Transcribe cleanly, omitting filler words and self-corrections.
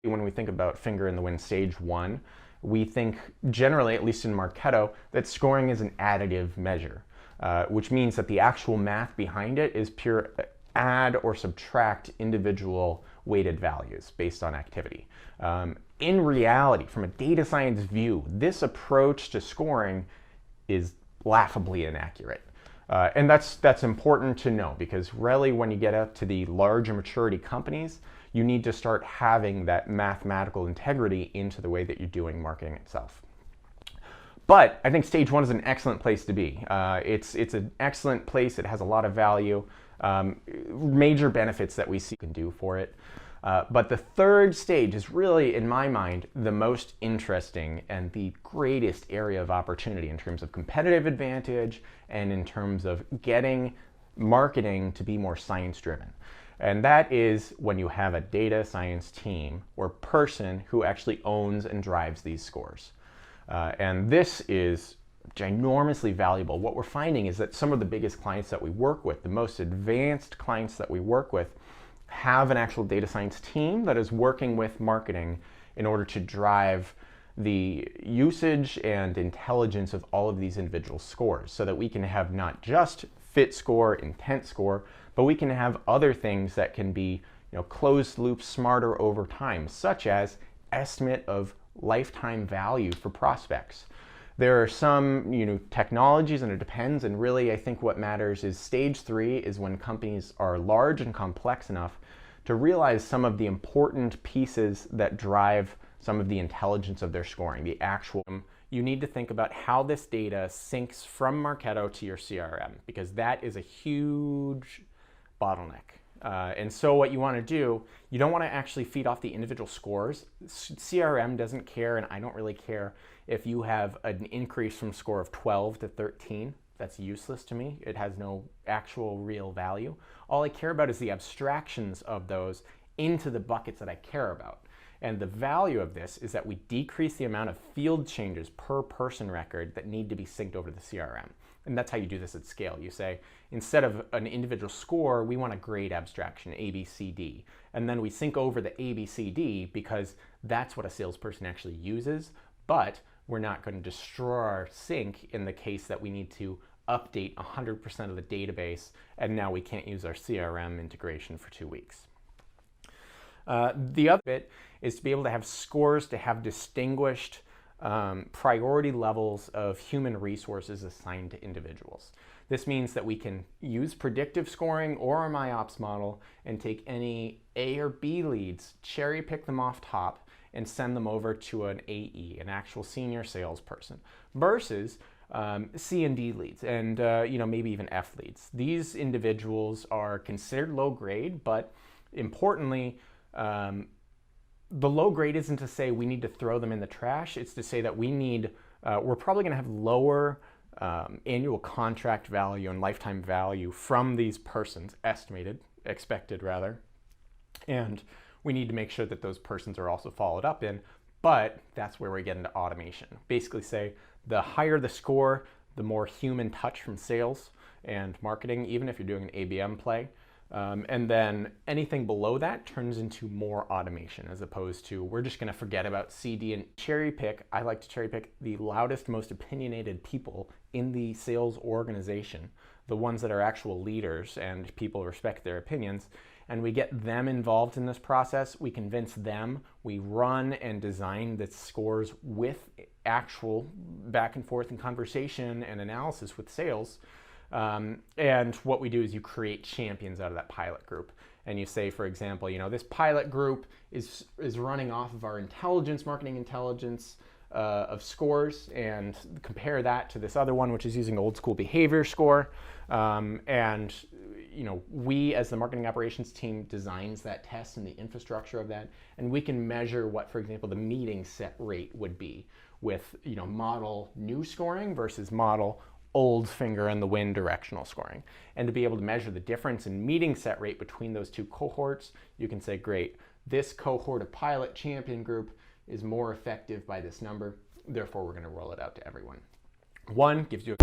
When we think about finger in the wind stage 1, we think generally, at least in Marketo, that scoring is an additive measure, which means that the actual math behind it is pure add or subtract individual weighted values based on activity. In reality, from a data science view, this approach to scoring is laughably inaccurate. And that's important to know, because really when you get up to the larger maturity companies, you need to start having that mathematical integrity into the way that you're doing marketing itself. But I think stage 1 is an excellent place to be. It's an excellent place. It has a lot of value, major benefits that we see can do for it. But the third stage is really, in my mind, the most interesting and the greatest area of opportunity in terms of competitive advantage and in terms of getting marketing to be more science-driven. And that is when you have a data science team or person who actually owns and drives these scores. And this is ginormously valuable. What we're finding is that some of the biggest clients that we work with, the most advanced clients that we work with, have an actual data science team that is working with marketing in order to drive the usage and intelligence of all of these individual scores, so that we can have not just fit score, intent score, but we can have other things that can be, closed loop smarter over time, such as estimate of lifetime value for prospects. There are some technologies, and it depends, and really I think what matters is stage 3 is when companies are large and complex enough to realize some of the important pieces that drive some of the intelligence of their scoring, the actual. You need to think about how this data syncs from Marketo to your CRM, because that is a huge bottleneck. And so what you want to do, you don't want to actually feed off the individual scores. CRM doesn't care, and I don't really care if you have an increase from score of 12 to 13. That's useless to me. It has no actual real value. All I care about is the abstractions of those into the buckets that I care about. And the value of this is that we decrease the amount of field changes per person record that need to be synced over to the CRM. And that's how you do this at scale. You say, instead of an individual score, we want a grade abstraction, A, B, C, D. And then we sync over the A, B, C, D because that's what a salesperson actually uses. But we're not going to destroy our sync in the case that we need to update 100% of the database, and now we can't use our CRM integration for 2 weeks. The other bit is to be able to have scores to have distinguished priority levels of human resources assigned to individuals. This means that we can use predictive scoring or our MyOps model and take any A or B leads, cherry pick them off top, and send them over to an AE, an actual senior salesperson, versus C and D leads, and maybe even F leads. These individuals are considered low grade, but importantly, the low grade isn't to say we need to throw them in the trash. It's to say that we're probably going to have lower annual contract value and lifetime value from these persons, expected rather, and we need to make sure that those persons are also followed up in. But that's where we get into automation. Basically say the higher the score, the more human touch from sales and marketing, even if you're doing an ABM play. And then anything below that turns into more automation, as opposed to we're just going to forget about CD and cherry pick. I like to cherry pick the loudest, most opinionated people in the sales organization, the ones that are actual leaders and people respect their opinions. And we get them involved in this process. We convince them. We run and design the scores with actual back and forth and conversation and analysis with sales. And what we do is you create champions out of that pilot group. And you say, for example, this pilot group is running off of our marketing intelligence of scores, and compare that to this other one, which is using old school behavior score. And we as the marketing operations team designs that test and the infrastructure of that, and we can measure what, for example, the meeting set rate would be with model new scoring versus model old finger in the wind directional scoring. And to be able to measure the difference in meeting set rate between those two cohorts, you can say, great, this cohort of pilot champion group is more effective by this number, therefore we're going to roll it out to everyone. One gives you a